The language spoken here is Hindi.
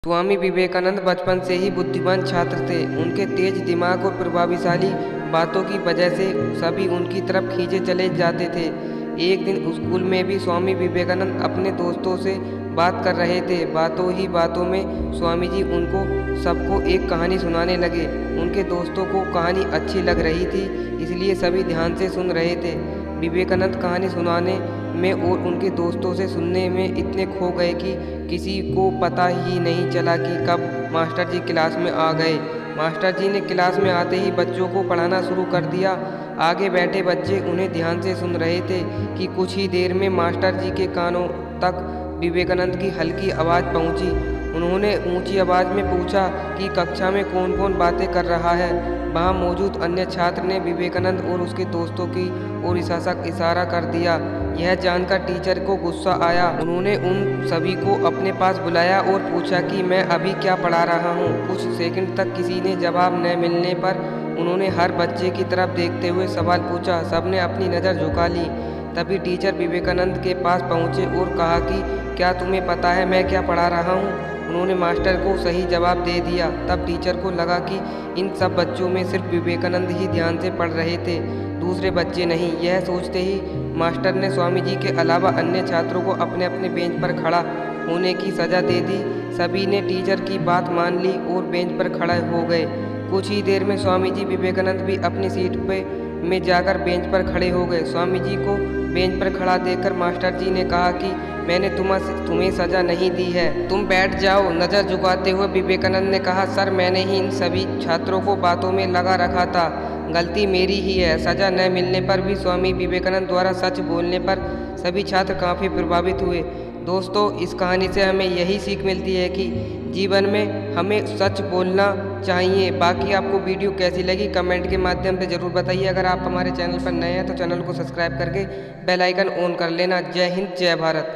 स्वामी विवेकानंद बचपन से ही बुद्धिमान छात्र थे। उनके तेज दिमाग और प्रभावशाली बातों की वजह से सभी उनकी तरफ खींचे चले जाते थे। एक दिन स्कूल में भी स्वामी विवेकानंद अपने दोस्तों से बात कर रहे थे। बातों ही बातों में स्वामी जी उनको सबको एक कहानी सुनाने लगे। उनके दोस्तों को कहानी अच्छी लग रही थी, इसलिए सभी ध्यान से सुन रहे थे। विवेकानंद कहानी सुनाने में और उनके दोस्तों से सुनने में इतने खो गए कि किसी को पता ही नहीं चला कि कब मास्टर जी क्लास में आ गए। मास्टर जी ने क्लास में आते ही बच्चों को पढ़ाना शुरू कर दिया। आगे बैठे बच्चे उन्हें ध्यान से सुन रहे थे कि कुछ ही देर में मास्टर जी के कानों तक विवेकानंद की हल्की आवाज़ पहुंची। उन्होंने ऊंची आवाज़ में पूछा कि कक्षा में कौन कौन बातें कर रहा है। वहां मौजूद अन्य छात्र ने विवेकानंद और उसके दोस्तों की ओर इशारा कर दिया। यह जानकर टीचर को गुस्सा आया। उन्होंने उन सभी को अपने पास बुलाया और पूछा कि मैं अभी क्या पढ़ा रहा हूँ। कुछ सेकंड तक किसी ने जवाब न मिलने पर उन्होंने हर बच्चे की तरफ देखते हुए सवाल पूछा। सबने अपनी नज़र झुका ली। तभी टीचर विवेकानंद के पास पहुँचे और कहा कि क्या तुम्हें पता है मैं क्या पढ़ा रहा हूँ। उन्होंने मास्टर को सही जवाब दे दिया। तब टीचर को लगा कि इन सब बच्चों में सिर्फ विवेकानंद ही ध्यान से पढ़ रहे थे, दूसरे बच्चे नहीं। यह सोचते ही मास्टर ने स्वामी जी के अलावा अन्य छात्रों को अपने अपने बेंच पर खड़ा होने की सज़ा दे दी। सभी ने टीचर की बात मान ली और बेंच पर खड़े हो गए। कुछ ही देर में स्वामी जी विवेकानंद भी अपनी सीट में जाकर बेंच पर खड़े हो गए। स्वामी जी को बेंच पर खड़ा देखकर मास्टर जी ने कहा कि मैंने तुम्हें सज़ा नहीं दी है, तुम बैठ जाओ। नज़र झुकाते हुए विवेकानंद ने कहा, सर मैंने ही इन सभी छात्रों को बातों में लगा रखा था, गलती मेरी ही है। सज़ा न मिलने पर भी स्वामी विवेकानंद द्वारा सच बोलने पर सभी छात्र काफ़ी प्रभावित हुए। दोस्तों, इस कहानी से हमें यही सीख मिलती है कि जीवन में हमें सच बोलना चाहिए। बाकी आपको वीडियो कैसी लगी कमेंट के माध्यम से ज़रूर बताइए। अगर आप हमारे चैनल पर नए हैं तो चैनल को सब्सक्राइब करके बेल आइकन ऑन कर लेना। जय हिंद, जय भारत।